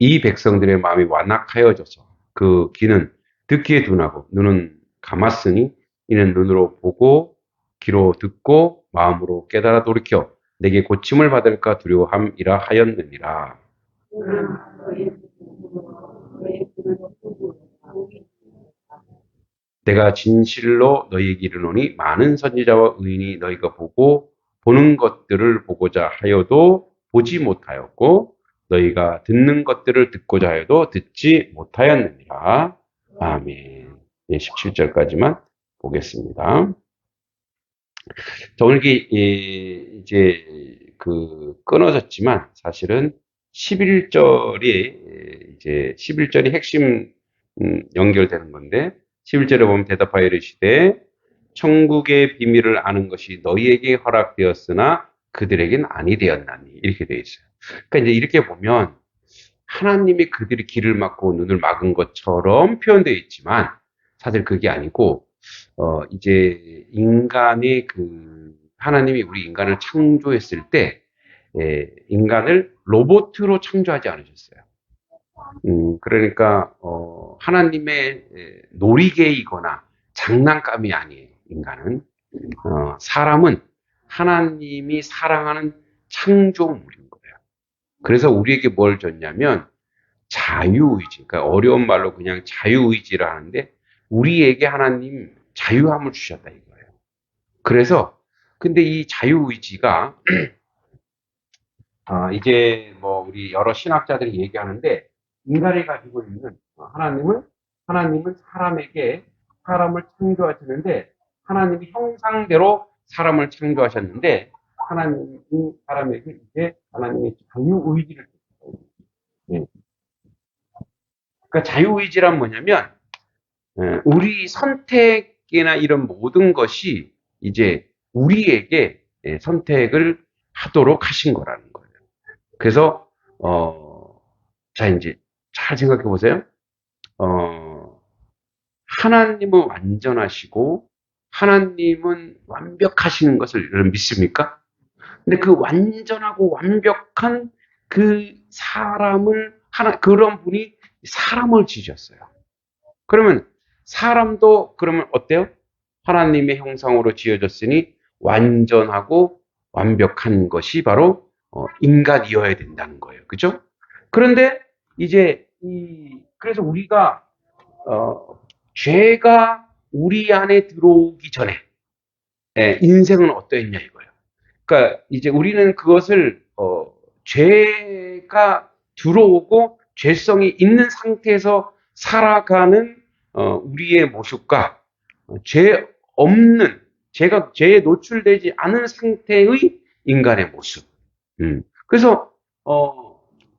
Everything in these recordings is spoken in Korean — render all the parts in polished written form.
이 백성들의 마음이 완악하여져서 그 귀는 듣기에 둔하고 눈은 감았으니 이는 눈으로 보고 귀로 듣고 마음으로 깨달아 돌이켜 내게 고침을 받을까 두려워함이라 하였느니라. 내가 진실로 너희에게 이르노니 많은 선지자와 의인이 너희가 보는 것들을 보고자 하여도 보지 못하였고 너희가 듣는 것들을 듣고자 하여도 듣지 못하였느니라. 아멘. 17절까지만 보겠습니다. 자, 오늘 이제 끊어졌지만 사실은 11절이 이제 11절이 핵심 연결되는 건데 11절에 보면 대답하여 이르시되 천국의 비밀을 아는 것이 너희에게 허락되었으나 그들에겐 아니 되었나니 이렇게 되어 있어요. 그러니까 이제 이렇게 보면 하나님이 그들이 길을 막고 눈을 막은 것처럼 표현되어 있지만 사실 그게 아니고 이제 인간의 하나님이 우리 인간을 창조했을 때 인간을 로봇으로 창조하지 않으셨어요. 그러니까 하나님의 놀이개이거나 장난감이 아니에요. 인간은 사람은 하나님이 사랑하는 창조물인 거예요. 그래서 우리에게 뭘 줬냐면 자유의지, 그러니까 어려운 말로 그냥 자유의지를 하는데 우리에게 하나님 자유함을 주셨다 이거예요. 그래서 근데 이 자유의지가 이제 뭐 우리 여러 신학자들이 얘기하는데 인간이 가지고 있는 하나님은 사람을 창조하시는데 하나님이 형상대로 사람을 창조하셨는데 하나님이 사람에게 이제 하나님의 자유의지를 줬어요. 예. 그러니까 자유의지란 뭐냐면 우리 선택이나 이런 모든 것이 이제 우리에게 선택을 하도록 하신 거라는 거예요. 그래서 자 이제 잘 생각해 보세요. 하나님은 완전하시고 하나님은 완벽하시는 것을 여러분 믿습니까? 근데 그 완전하고 완벽한 그 사람을 그런 분이 사람을 지으셨어요. 그러면 사람도 그러면 어때요? 하나님의 형상으로 지어졌으니 완전하고 완벽한 것이 바로 인간이어야 된다는 거예요. 그죠? 그런데 이제 그래서 우리가 죄가 우리 안에 들어오기 전에 인생은 어떠했냐 이거예요. 그러니까 이제 우리는 그것을 죄가 들어오고 죄성이 있는 상태에서 살아가는 우리의 모습과 죄 없는 죄에 노출되지 않은 상태의 인간의 모습. 그래서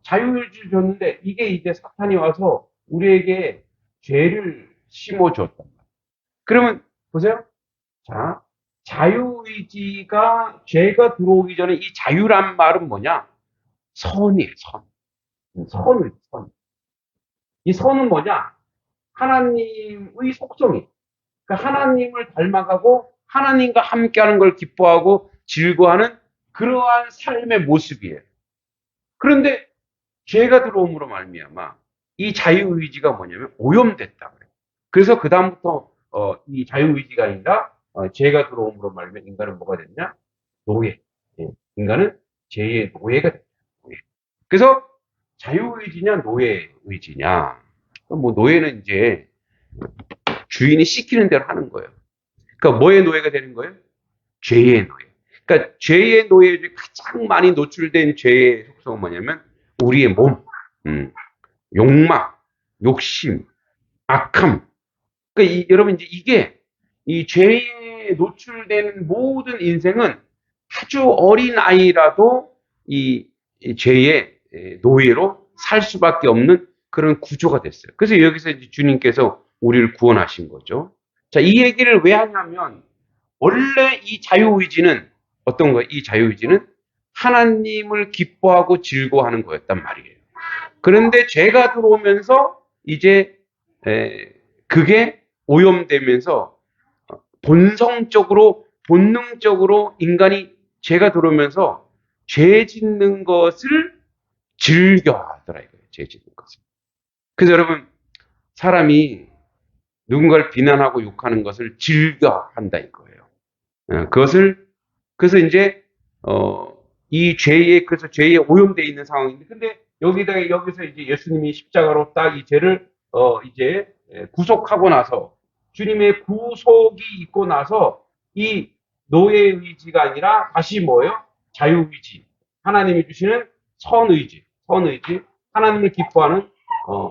자유의지를 줬는데 이게 이제 사탄이 와서 우리에게 죄를 심어줬단 말이에요. 그러면 보세요. 자, 자유의지가 죄가 들어오기 전에 이 자유란 말은 뭐냐? 선이에요. 선. 이 선은 뭐냐? 하나님의 속성이. 그러니까 하나님을 닮아가고 하나님과 함께하는 걸 기뻐하고 즐거워하는 그러한 삶의 모습이에요. 그런데 죄가 들어옴으로 말미암아 이 자유의지가 뭐냐면 오염됐다 그래요. 그래서 그 다음부터 이 자유의지가 아니라 죄가 들어옴으로 말미암아 인간은 뭐가 됐냐? 노예. 인간은 죄의 노예가 됐다. 그래서 자유의지냐 노예의지냐? 뭐 노예는 이제 주인이 시키는 대로 하는 거예요. 그러니까 뭐의 노예가 되는 거예요? 죄의 노예. 그러니까 죄의 노예에 가장 많이 노출된 죄의 속성은 뭐냐면 우리의 몸, 욕망, 욕심, 악함. 그러니까 여러분 이제 이게 이 죄에 노출되는 모든 인생은 아주 어린 아이라도 이 죄의 노예로 살 수밖에 없는 그런 구조가 됐어요. 그래서 여기서 이제 주님께서 우리를 구원하신 거죠. 자, 이 얘기를 왜 하냐면 원래 이 자유의지는 어떤 거예요? 이 자유의지는 하나님을 기뻐하고 즐거워하는 거였단 말이에요. 그런데 죄가 들어오면서 이제 그게 오염되면서 본능적으로 인간이 죄가 들어오면서 죄 짓는 것을 즐겨하더라 이거예요. 죄 짓는 것은. 그래서 여러분, 사람이 누군가를 비난하고 욕하는 것을 즐겨 한다 이거예요. 그래서 이제, 이 그래서 죄에 오염되어 있는 상황인데, 근데 여기서 이제 예수님이 십자가로 딱 이 죄를, 이제 구속하고 나서, 주님의 구속이 있고 나서, 이 노예의 의지가 아니라 다시 뭐예요? 자유의지. 하나님이 주시는 선의지. 하나님을 기뻐하는,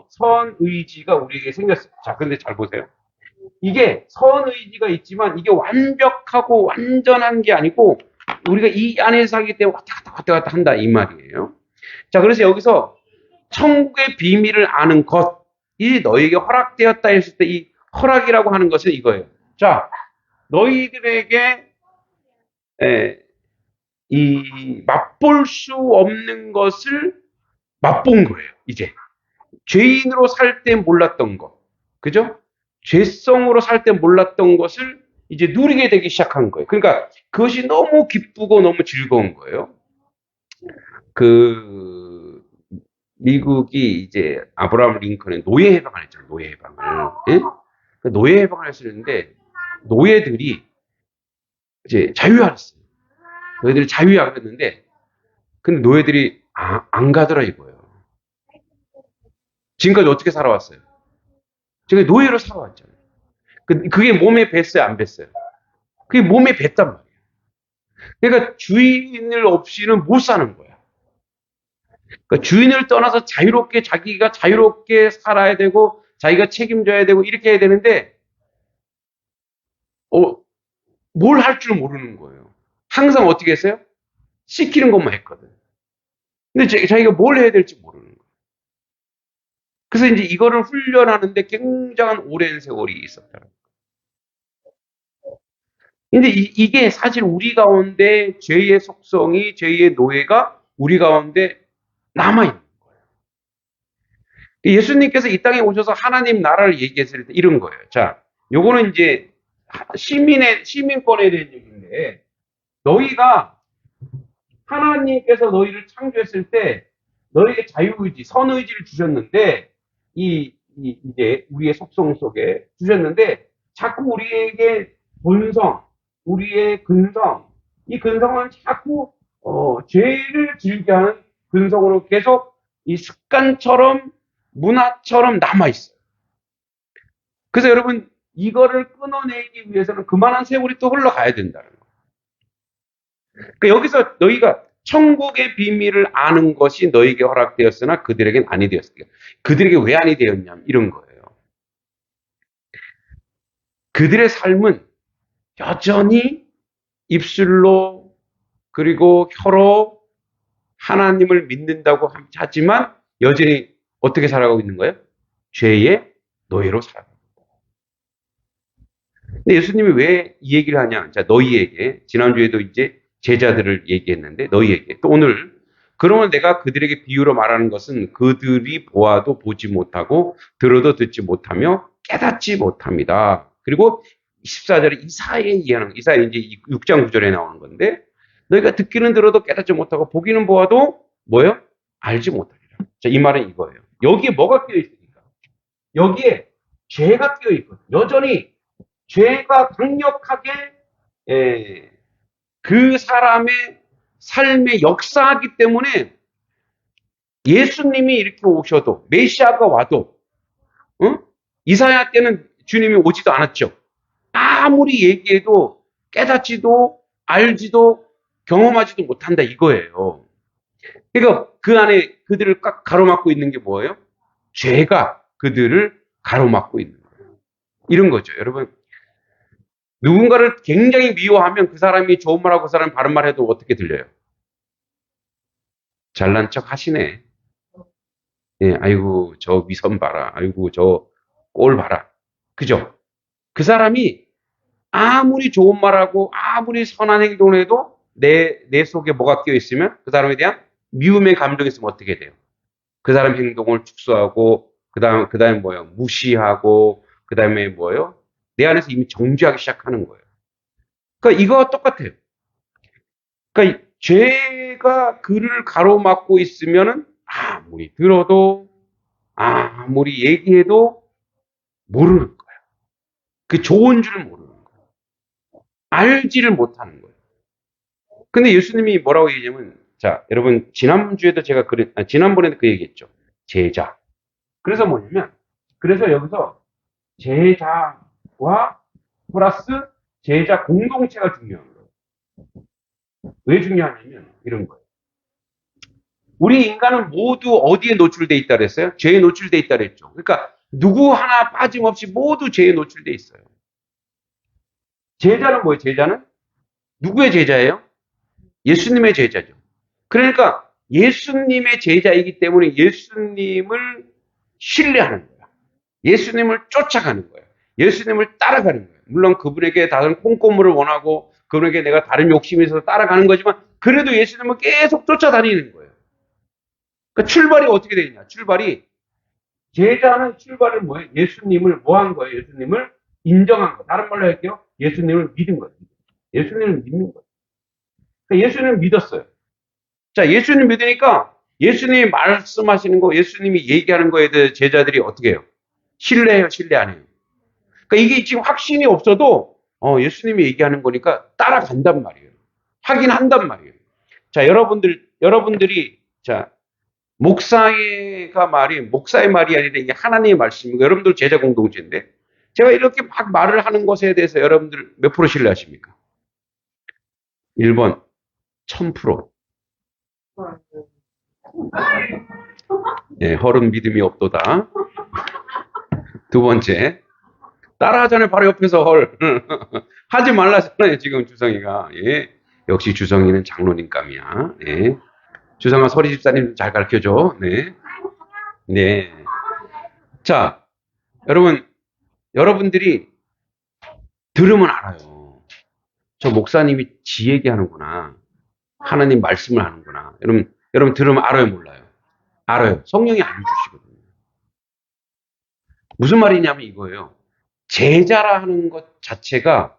선의지가 우리에게 생겼어요. 자, 근데 잘 보세요. 이게 선의지가 있지만 이게 완벽하고 완전한 게 아니고 우리가 이 안에 살기 때문에 왔다 갔다 한다 이 말이에요. 자, 그래서 여기서 천국의 비밀을 아는 것이 너에게 허락되었다 했을 때 이 허락이라고 하는 것은 이거예요. 자, 너희들에게 이 맛볼 수 없는 것을 맛본 거예요. 이제 죄인으로 살 때 몰랐던 것, 그죠? 죄성으로 살 때 몰랐던 것을 이제 누리게 되기 시작한 거예요. 그러니까 그것이 너무 기쁘고 너무 즐거운 거예요. 미국이 이제 아브라함 링컨의 노예 해방을 했잖아요. 노예 해방을. 예? 노예 해방을 했었는데 노예들이 이제 자유화했어요. 노예들이 자유화를 했는데 근데 노예들이 안 가더라 이거예요. 지금까지 어떻게 살아왔어요? 지금 노예로 살아왔잖아요. 그게 몸에 뱄어요, 안 뱄어요? 그게 몸에 뱄단 말이에요. 그러니까 주인을 없이는 못 사는 거야. 그러니까 주인을 떠나서 자기가 자유롭게 살아야 되고, 자기가 책임져야 되고, 이렇게 해야 되는데, 뭘 할 줄 모르는 거예요. 항상 어떻게 했어요? 시키는 것만 했거든. 근데 자기가 뭘 해야 될지 모르는 거예요. 그래서 이제 이거를 훈련하는데 굉장한 오랜 세월이 있었다는 거예요. 근데 이게 사실 우리 가운데 죄의 속성이, 죄의 노예가 우리 가운데 남아있는 거예요. 예수님께서 이 땅에 오셔서 하나님 나라를 얘기했을 때 이런 거예요. 자, 요거는 이제 시민권에 대한 얘기인데, 너희가 하나님께서 너희를 창조했을 때 너희에게 자유의지, 선의지를 주셨는데, 이제 우리의 속성 속에 주셨는데, 자꾸 우리에게 본성, 우리의 근성, 이 근성은 자꾸 죄를 즐겨하는 근성으로 계속 이 습관처럼 문화처럼 남아있어요. 그래서 여러분 이거를 끊어내기 위해서는 그만한 세월이 또 흘러가야 된다는 거예요. 그러니까 여기서 너희가 천국의 비밀을 아는 것이 너희에게 허락되었으나 그들에겐 아니 되었으니까. 그들에게 왜 아니 되었냐면 이런 거예요. 그들의 삶은 여전히 입술로 그리고 혀로 하나님을 믿는다고 하지만 여전히 어떻게 살아가고 있는 거예요? 죄의 노예로 살아가고 있다. 근데 예수님이 왜 이 얘기를 하냐? 자, 너희에게 지난주에도 이제 제자들을 얘기했는데 너희에게 또 오늘 그러면 내가 그들에게 비유로 말하는 것은 그들이 보아도 보지 못하고 들어도 듣지 못하며 깨닫지 못합니다. 그리고 14절에 이사야에 이제 6장 9절에 나오는 건데 너희가 듣기는 들어도 깨닫지 못하고 보기는 보아도 뭐예요? 알지 못하리라. 자, 이 말은 이거예요. 여기에 뭐가 끼어 있습니까? 여기에 죄가 끼어 있거든요. 여전히 죄가 강력하게 그 사람의 삶에 역사하기 때문에 예수님이 이렇게 오셔도 메시아가 와도 이사야 때는 주님이 오지도 않았죠. 아무리 얘기해도 깨닫지도 알지도 경험하지도 못한다 이거예요. 그러니까 그 안에 그들을 꽉 가로막고 있는 게 뭐예요? 죄가 그들을 가로막고 있는 거예요. 이런 거죠. 여러분 누군가를 굉장히 미워하면 그 사람이 좋은 말하고 그 사람이 바른 말 해도 어떻게 들려요? 잘난 척 하시네. 예, 아이고 저 위선 봐라. 아이고 저 꼴 봐라. 그죠? 그 사람이 아무리 좋은 말하고 아무리 선한 행동을 해도 내 속에 뭐가 끼어 있으면 그 사람에 대한 미움의 감정이 있으면 어떻게 돼요? 그 사람 행동을 축소하고 그다음에 뭐예요? 무시하고 그다음에 뭐예요? 내 안에서 이미 정죄하기 시작하는 거예요. 그러니까 이거와 똑같아요. 그러니까 죄가 그를 가로막고 있으면은 아무리 들어도 아무리 얘기해도 모르는 거야. 그 좋은 줄 모르는 거야. 알지를 못하는 거예요. 근데 예수님이 뭐라고 얘기냐면, 자, 여러분, 지난주에도 제가 지난번에도 그 얘기했죠. 제자. 그래서 뭐냐면, 그래서 여기서 제자와 플러스 제자 공동체가 중요한 거예요. 왜 중요하냐면, 이런 거예요. 우리 인간은 모두 어디에 노출돼 있다 그랬어요? 죄에 노출돼 있다 그랬죠. 그러니까, 누구 하나 빠짐없이 모두 죄에 노출돼 있어요. 제자는 뭐예요? 제자는? 누구의 제자예요? 예수님의 제자죠. 그러니까 예수님의 제자이기 때문에 예수님을 신뢰하는 거야. 예수님을 쫓아가는 거야. 예수님을 따라가는 거야. 물론 그분에게 다른 꼼꼼물을 원하고 그분에게 내가 다른 욕심이 있어서 따라가는 거지만 그래도 예수님을 계속 쫓아다니는 거예요. 그러니까 출발이 어떻게 되느냐. 출발이 제자는 출발이 뭐예요? 예수님을 뭐 한 거예요? 예수님을 인정한 거. 다른 말로 할게요. 예수님을 믿은 거예요. 예수님을 믿는 거예요. 그러니까 예수님을 믿었어요. 자, 예수님 믿으니까 예수님이 말씀하시는 거, 예수님이 얘기하는 거에 대해 제자들이 어떻게 해요? 신뢰해요, 신뢰 안 해요? 그러니까 이게 지금 확신이 없어도 예수님이 얘기하는 거니까 따라간단 말이에요. 하긴 한단 말이에요. 자, 여러분들이 자, 목사의 말이 아니라 이게 하나님의 말씀이고 여러분들 제자 공동체인데 제가 이렇게 막 말을 하는 것에 대해서 여러분들 몇 프로 신뢰하십니까? 1번 1000%. 예, 헐은 믿음이 없도다. 두 번째, 따라하잖아요. 바로 옆에서 헐. 하지 말라잖아요. 지금 주성이가. 예. 역시 주성이는 장로님감이야. 예. 주성아, 서리 집사님 잘 가르쳐줘. 네. 네. 자, 여러분들이 들으면 알아요. 저 목사님이 지 얘기하는구나. 하나님 말씀을 하는구나. 여러분 들으면 알아요, 몰라요? 알아요. 성령이 알려주시거든요. 무슨 말이냐면 이거예요. 제자라 하는 것 자체가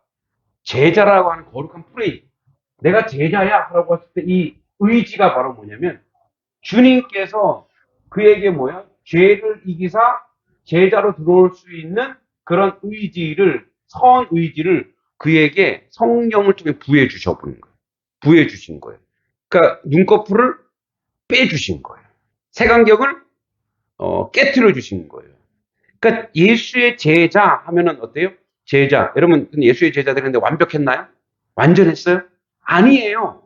제자라고 하는 거룩한 프레임. 내가 제자야 라고 했을 때 이 의지가 바로 뭐냐면 주님께서 그에게 뭐야? 죄를 이기사 제자로 들어올 수 있는 그런 의지를 선 의지를 그에게 성령을 통해 부해 주셔버린 거예요. 부해 주신 거예요. 그러니까 눈꺼풀을 빼주신 거예요. 색안경을 깨트려 주신 거예요. 그러니까 예수의 제자 하면은 어때요? 제자. 여러분 예수의 제자들인데 완벽했나요? 완전했어요? 아니에요.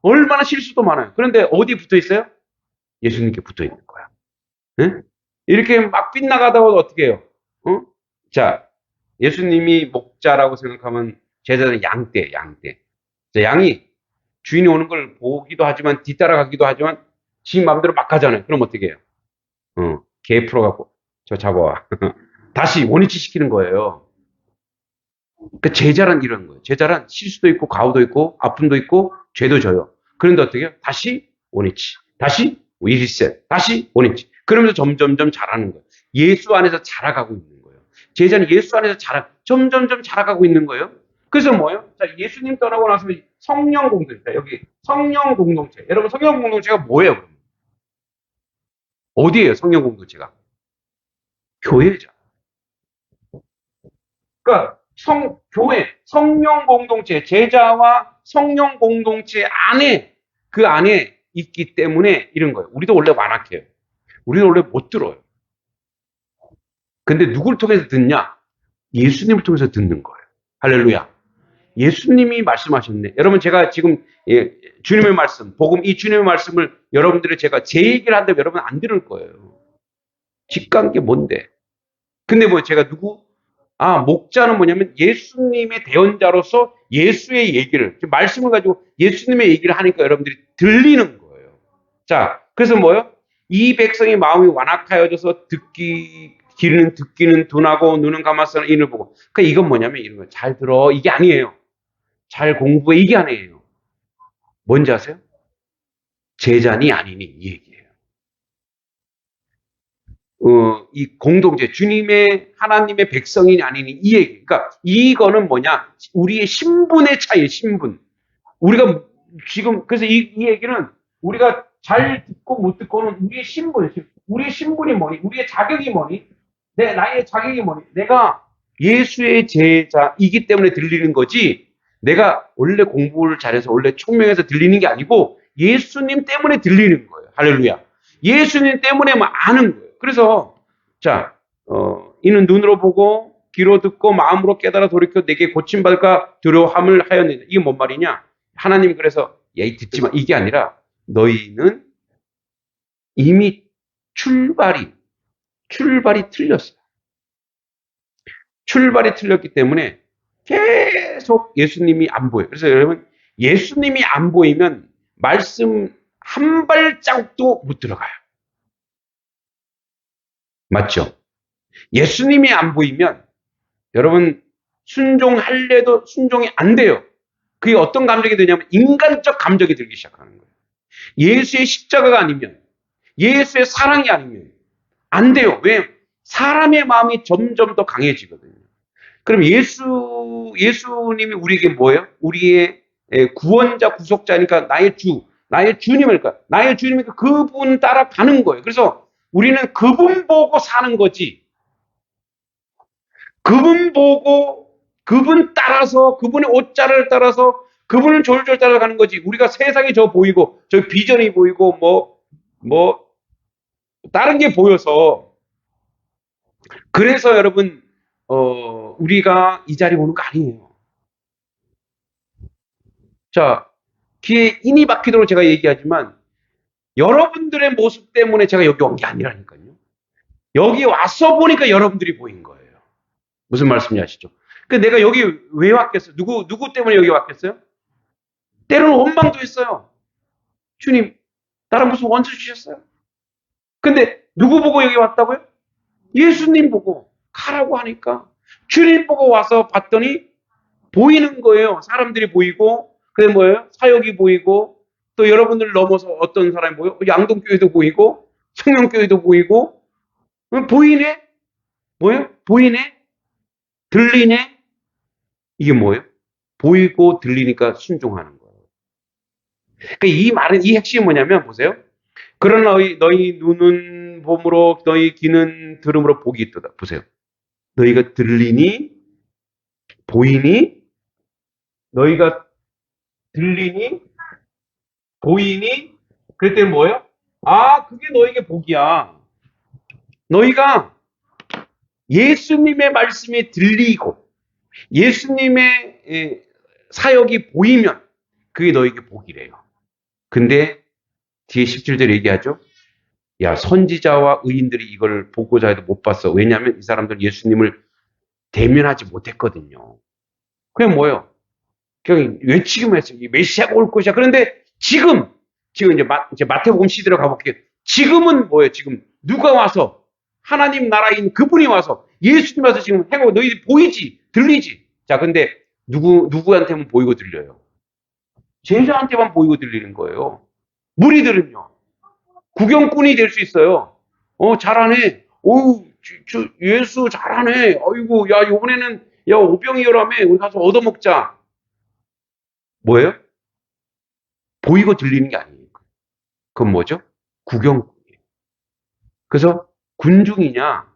얼마나 실수도 많아요. 그런데 어디 붙어 있어요? 예수님께 붙어 있는 거야. 네? 이렇게 막 빗나가다가 어떻게 해요? 자, 예수님이 목자라고 생각하면 제자들은 양떼. 자, 양이 주인이 오는 걸 보기도 하지만 뒤따라가기도 하지만 지 마음대로 막 가잖아요. 그럼 어떻게 해요? 개 풀어갖고 저 잡아와. 다시 원위치 시키는 거예요. 그러니까 제자란 이런 거예요. 제자란 실수도 있고 가오도 있고 아픔도 있고 죄도 져요. 그런데 어떻게 해요? 다시 원위치. 다시 리셋. 다시 원위치. 그러면서 점점점 자라는 거예요. 예수 안에서 자라가고 있는 거예요. 제자는 예수 안에서 점점점 자라가고 있는 거예요. 그래서 뭐예요? 자, 예수님 떠나고 나서 성령 공동체. 여기 성령 공동체. 여러분 성령 공동체가 뭐예요? 그러면? 어디예요? 성령 공동체가? 교회죠. 그러니까 교회, 성령 공동체, 제자와 성령 공동체 안에 그 안에 있기 때문에 이런 거예요. 우리도 원래 완악해요. 우리도 원래 못 들어요. 근데 누구를 통해서 듣냐? 예수님을 통해서 듣는 거예요. 할렐루야. 예수님이 말씀하셨네. 여러분 제가 지금 주님의 말씀, 복음 이 주님의 말씀을 여러분들이 제가 제 얘기를 한다면 여러분 안 들을 거예요. 직관 게 뭔데? 근데 뭐 제가 목자는 뭐냐면 예수님의 대언자로서 예수의 얘기를, 말씀을 가지고 예수님의 얘기를 하니까 여러분들이 들리는 거예요. 자, 그래서 뭐요? 이 백성의 마음이 완악하여져서 귀는 듣기는 둔하고 눈은 감았으나 이를 보고. 그러니까 이건 뭐냐면 이런 거 잘 들어. 이게 아니에요. 잘 공부해. 이게 아니에요. 뭔지 아세요? 제자니 아니니 이 얘기예요. 이 공동체, 하나님의 백성이 아니니 이 얘기. 그러니까 이거는 뭐냐? 우리의 신분의 차이, 신분. 우리가 지금, 그래서 이 얘기는 우리가 잘 듣고 못 듣고는 우리의 신분, 우리의 신분이 뭐니? 우리의 자격이 뭐니? 나의 자격이 뭐니? 내가 예수의 제자이기 때문에 들리는 거지, 내가 원래 공부를 잘해서 원래 총명해서 들리는 게 아니고 예수님 때문에 들리는 거예요. 할렐루야. 예수님 때문에 아는 거예요. 그래서 자, 이는 눈으로 보고 귀로 듣고 마음으로 깨달아 돌이켜 내게 고침받을까 두려움을 하였느냐. 이게 뭔 말이냐? 하나님 그래서 듣지 마. 이게 아니라 너희는 이미 출발이 틀렸어요. 출발이 틀렸기 때문에 계속 예수님이 안 보여요. 그래서 여러분, 예수님이 안 보이면 말씀 한 발자국도 못 들어가요. 맞죠? 예수님이 안 보이면 여러분 순종할래도 순종이 안 돼요. 그게 어떤 감정이 되냐면 인간적 감정이 들기 시작하는 거예요. 예수의 십자가가 아니면, 예수의 사랑이 아니면 안 돼요. 왜? 사람의 마음이 점점 더 강해지거든요. 그럼 예수님이 우리에게 뭐예요? 우리의 구원자, 구속자니까 나의 주님일까? 나의 주님이니까 그분 따라 가는 거예요. 그래서 우리는 그분 보고 사는 거지. 그분 보고, 그분 따라서, 그분의 옷자를 따라서, 그분을 졸졸 따라가는 거지. 우리가 세상이 저 보이고, 저 비전이 보이고, 다른 게 보여서. 그래서 여러분, 우리가 이 자리에 오는 거 아니에요. 자, 귀에 인이 박히도록 제가 얘기하지만, 여러분들의 모습 때문에 제가 여기 온 게 아니라니까요. 여기 와서 보니까 여러분들이 보인 거예요. 무슨 말씀인지 아시죠? 내가 여기 왜 왔겠어요? 누구 때문에 여기 왔겠어요? 때로는 원망도 했어요. 주님, 나랑 무슨 원수 주셨어요? 근데 누구 보고 여기 왔다고요? 예수님 보고 가라고 하니까 주님 보고 와서 봤더니 보이는 거예요. 사람들이 보이고, 그게 뭐예요? 사역이 보이고, 또 여러분들 넘어서 어떤 사람이 보여? 양동교회도 보이고, 성령교회도 보이고, 보이네? 뭐예요? 보이네? 들리네? 이게 뭐예요? 보이고 들리니까 순종하는 거예요. 그러니까 이 말은, 이 핵심이 뭐냐면, 보세요. 그러나 너희 눈은 봄으로, 너희 귀는 들음으로 복이 있도다. 보세요. 너희가 들리니, 보이니, 너희가 들리니, 보이니, 그럴 때는 뭐예요? 아, 그게 너에게 복이야. 너희가 예수님의 말씀이 들리고, 예수님의 사역이 보이면, 그게 너에게 복이래요. 근데 뒤에 17절에 얘기하죠. 야, 선지자와 의인들이 이걸 보고자 해도 못 봤어. 왜냐하면 이 사람들 예수님을 대면하지 못했거든요. 그게 뭐예요? 그냥 외치기만 했어요. 메시아가 올 것이야. 그런데 지금 이제 마태복음 시대로 가볼게요. 지금은 뭐예요? 지금 누가 와서, 하나님 나라인 그분이 와서, 예수님 와서 지금 해고, 너희들이 보이지, 들리지. 자, 근데 누구한테만 보이고 들려요? 제자한테만 보이고 들리는 거예요. 무리들은요, 구경꾼이 될 수 있어요. 잘하네. 예수 잘하네. 아이고, 야, 이번에는, 야, 오병이어라며. 우리 가서 얻어먹자. 뭐예요? 보이고 들리는 게 아니에요. 그건 뭐죠? 구경꾼이에요. 그래서 군중이냐,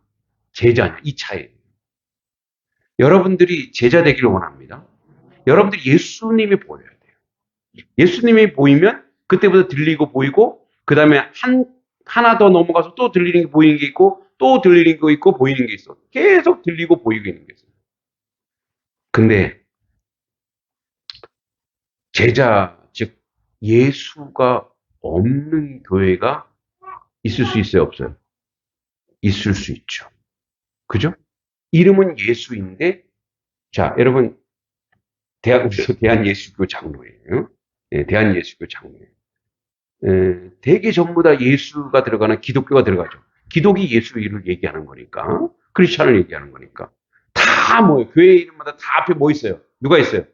제자냐, 이 차이예요. 여러분들이 제자 되기를 원합니다. 여러분들이 예수님이 보여야 돼요. 예수님이 보이면 그때부터 들리고 보이고, 그 다음에 하나 더 넘어가서 또 들리는 게, 보이는 게 있고, 또 들리는 게 있고, 보이는 게 있어. 계속 들리고 보이고 있는 게 있어요. 근데 제자, 즉 예수가 없는 교회가 있을 수 있어요, 없어요? 있을 수 있죠. 그죠? 이름은 예수인데, 자, 여러분, 대한예수교 장로예요. 네, 대한예수교 장로예요. 대개 전부 다 예수가 들어가는 기독교가 들어가죠. 기독이 예수 이름을 얘기하는 거니까, 크리스찬을 얘기하는 거니까. 다 뭐예요? 교회 이름마다 다 앞에 뭐 있어요? 누가 있어요?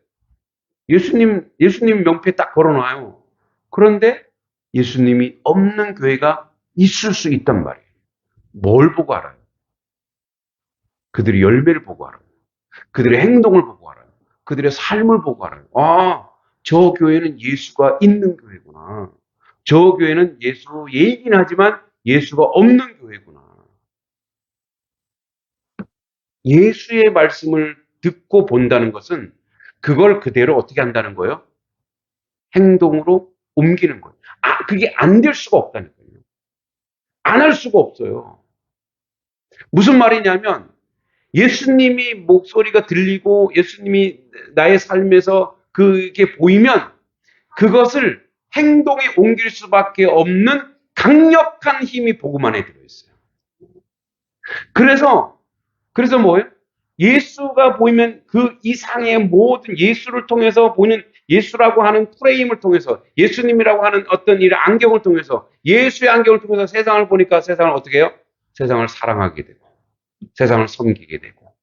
예수님 명패 딱 걸어놔요. 그런데 예수님이 없는 교회가 있을 수 있단 말이에요. 뭘 보고 알아요? 그들의 열매를 보고 알아요. 그들의 행동을 보고 알아요. 그들의 삶을 보고 알아요. 아, 저 교회는 예수가 있는 교회구나. 저 교회는 예수 얘기긴 하지만 예수가 없는 교회구나. 예수의 말씀을 듣고 본다는 것은 그걸 그대로 어떻게 한다는 거예요? 행동으로 옮기는 거예요. 그게 안 될 수가 없다는 거예요. 안 할 수가 없어요. 무슨 말이냐면 예수님이 목소리가 들리고 예수님이 나의 삶에서 그게 보이면 그것을 행동에 옮길 수밖에 없는 강력한 힘이 복음 안에 들어있어요. 그래서 뭐예요? 예수가 보이면 그 이상의 모든 예수를 통해서 보이는 예수라고 하는 프레임을 통해서 예수님이라고 하는 어떤 이런 안경을 통해서 예수의 안경을 통해서 세상을 보니까 세상을 어떻게 해요? 세상을 사랑하게 되고 세상을 섬기게 되고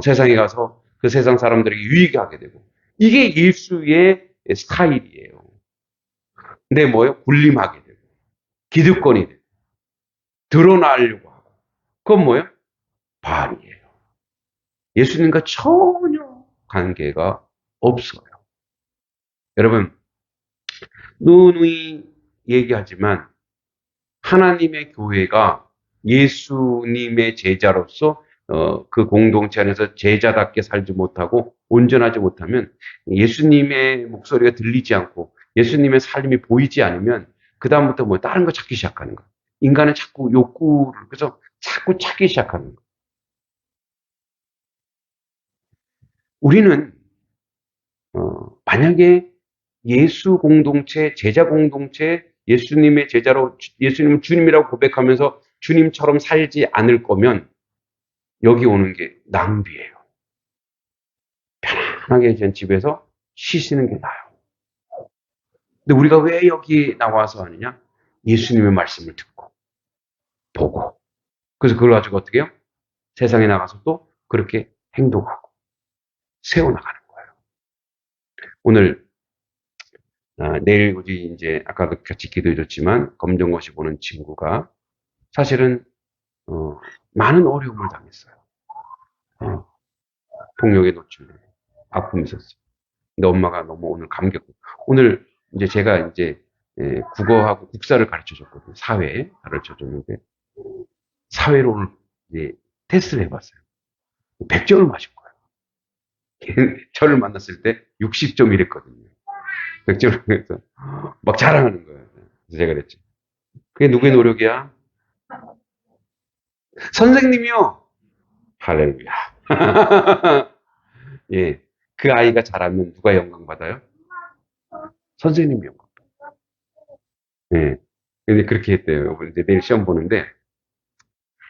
세상에 가서 그 세상 사람들에게 유익하게 하게 되고 이게 예수의 스타일이에요. 근데 뭐예요? 군림하게 되고 기득권이 되고 드러나려고 하고 그건 뭐예요? 바알이에요. 예수님과 전혀 관계가 없어요. 여러분 누누이 얘기하지만 하나님의 교회가 예수님의 제자로서 그 공동체 안에서 제자답게 살지 못하고 온전하지 못하면 예수님의 목소리가 들리지 않고 예수님의 삶이 보이지 않으면 그 다음부터 뭐 다른 거 찾기 시작하는 거예요. 인간은 자꾸 욕구를 그래서 자꾸 찾기 시작하는 거예요. 우리는 만약에 예수 공동체, 제자 공동체, 예수님의 제자로 예수님을 주님이라고 고백하면서 주님처럼 살지 않을 거면 여기 오는 게 낭비예요. 편안하게 그냥 집에서 쉬시는 게 나아요. 근데 우리가 왜 여기 나와서 하느냐? 예수님의 말씀을 듣고 보고 그래서 그걸 가지고 어떻게 해요? 세상에 나가서 또 그렇게 행동하고 세워나가는 거예요. 오늘 내일 우리 이제 아까도 같이 기도해줬지만 검정고시 보는 친구가 사실은 많은 어려움을 당했어요. 폭력에 노출돼 아픔이 있었어요. 근데 엄마가 너무 오늘 오늘 이제 제가 이제 국어하고 국사를 가르쳐 줬거든요. 사회 가르쳐 줬는데 사회로 오늘 이제 테스트를 해봤어요. 100점을 맞은 거예요. 저를 만났을 때 60점 이랬거든요. 100점을 해서 막 자랑하는 거예요. 그래서 제가 그랬지. 그게 누구의 노력이야? 선생님이요. 할렐루야. 예. 그 아이가 잘하면 누가 영광 받아요? 선생님이 영광. 예. 근데 그렇게 했대요. 이제 내일 시험 보는데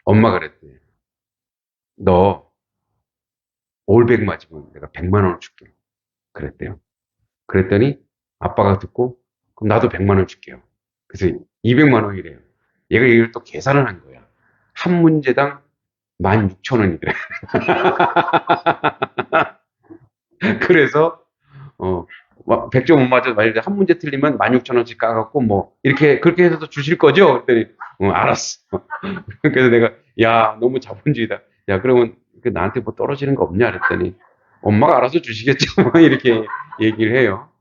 엄마가 그랬대요. 너 올백 맞으면 내가 100만 원을 줄게. 그랬대요. 그랬더니 아빠가 듣고 그럼 나도 100만 원 줄게요. 그래서 200만 원이래요. 얘가 이걸 또 계산을 한 거야. 한 문제당 16,000원이더래. 그래서 100점 못 맞아도 만약에 한 문제 틀리면 16,000원씩 까갖고 뭐 이렇게 그렇게 해서도 주실 거죠? 그랬더니 알았어. 그래서 내가 야 너무 자본주의다. 야 그러면 나한테 뭐 떨어지는 거 없냐? 그랬더니 엄마가 알아서 주시겠죠. 뭐 이렇게 얘기를 해요.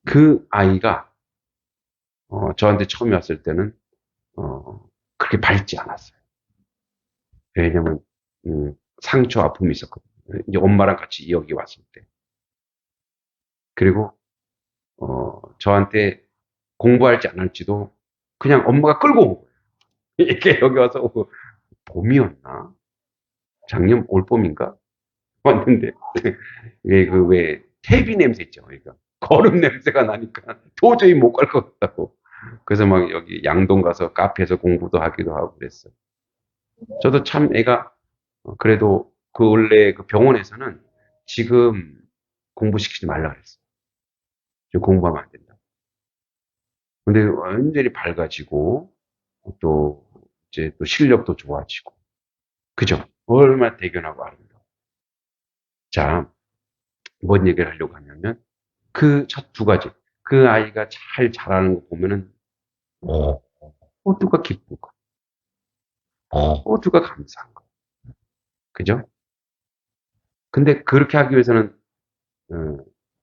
그 아이가 저한테 처음에 왔을 때는 그렇게 밝지 않았어요. 왜냐면 상처 아픔이 있었거든요. 이제 엄마랑 같이 여기 왔을 때. 그리고 저한테 공부할지 안 할지도 그냥 엄마가 끌고 온 거예요. 이렇게 여기 와서 봄이었나? 작년 올봄인가? 왔는데 왜 퇴비 냄새 있죠. 그러니까 거름 냄새가 나니까 도저히 못 갈 것 같다고. 그래서 막 여기 양동 가서 카페에서 공부도 하기도 하고 그랬어요. 저도 참 애가 그래도 그 원래 그 병원에서는 지금 공부시키지 말라 그랬어요. 지금 공부하면 안 된다. 근데 완전히 밝아지고 또 이제 또 실력도 좋아지고 그죠? 얼마나 대견하고 아름다워. 자, 뭔 얘기를 하려고 하냐면 그 첫 두 가지 그 아이가 잘 자라는 거 보면은 누가 기쁘고 누가 감사한 거 그죠? 근데 그렇게 하기 위해서는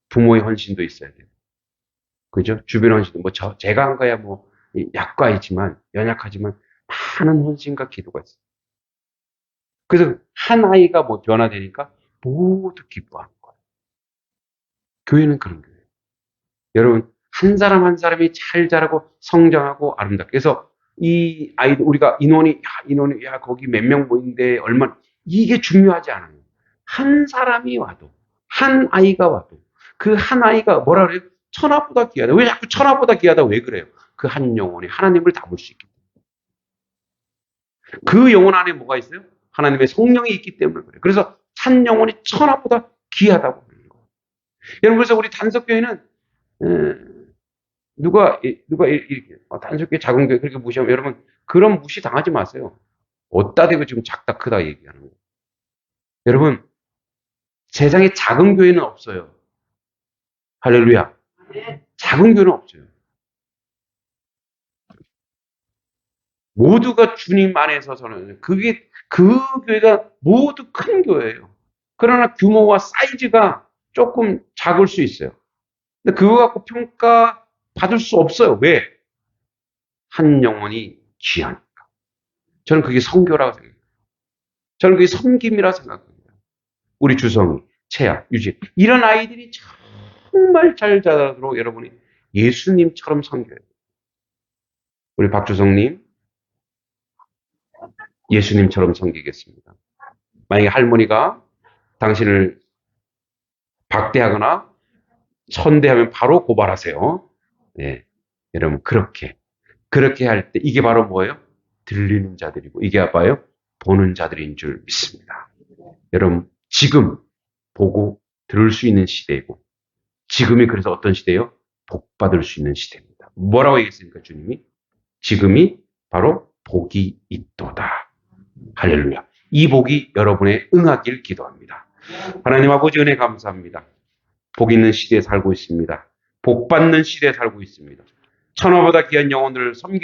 부모의 헌신도 있어야 돼요. 그죠? 주변 헌신, 제가 한 거야, 약과이지만, 연약하지만, 많은 헌신과 기도가 있어요. 그래서 한 아이가 변화되니까 모두 기뻐하는 거예요. 교회는 그런 교회예요. 여러분, 한 사람 한 사람이 잘 자라고 성장하고 아름답게. 그래서 이 아이들, 우리가 인원이, 거기 몇 명 모인데, 이게 중요하지 않아요. 한 사람이 와도, 한 아이가 와도, 그 한 아이가 뭐라 그래요? 천하보다 귀하다. 왜 자꾸 천하보다 귀하다? 왜 그래요? 그 한 영혼이 하나님을 담을 수 있기 때문에. 그 영혼 안에 뭐가 있어요? 하나님의 성령이 있기 때문에 그래요. 그래서 한 영혼이 천하보다 귀하다고 그러는 거예요. 여러분, 그래서 우리 단석교회는, 누가 이렇게, 단속교회 작은 교회 그렇게 무시하면, 여러분, 그런 무시 당하지 마세요. 어디다 대고 지금 작다 크다 얘기하는 거예요. 여러분, 세상에 작은 교회는 없어요. 할렐루야. 작은 교회는 없어요. 모두가 주님 안에서 서는, 그 교회가 모두 큰 교회예요. 그러나 규모와 사이즈가 조금 작을 수 있어요. 근데 그거 갖고 평가 받을 수 없어요. 왜? 한 영혼이 귀하니까. 저는 그게 성교라고 생각해요. 저는 그게 섬김이라고 생각합니다. 우리 주성이, 채아, 유지, 이런 아이들이 정말 잘 자라도록 여러분이 예수님처럼 섬겨요. 우리 박주성님, 예수님처럼 섬기겠습니다. 만약에 할머니가 당신을 박대하거나 선대하면 바로 고발하세요. 네. 여러분, 그렇게 할 때, 이게 바로 뭐예요? 들리는 자들이고, 이게 봐요? 보는 자들인 줄 믿습니다. 여러분, 지금 보고 들을 수 있는 시대이고, 지금이 그래서 어떤 시대예요? 복 받을 수 있는 시대입니다. 뭐라고 얘기했습니까, 주님이? 지금이 바로 복이 있도다. 할렐루야. 이 복이 여러분의 응하길 기도합니다. 하나님 아버지 은혜 감사합니다. 복 있는 시대에 살고 있습니다. 복 받는 시대에 살고 있습니다. 천하보다 귀한 영혼들을 섬기고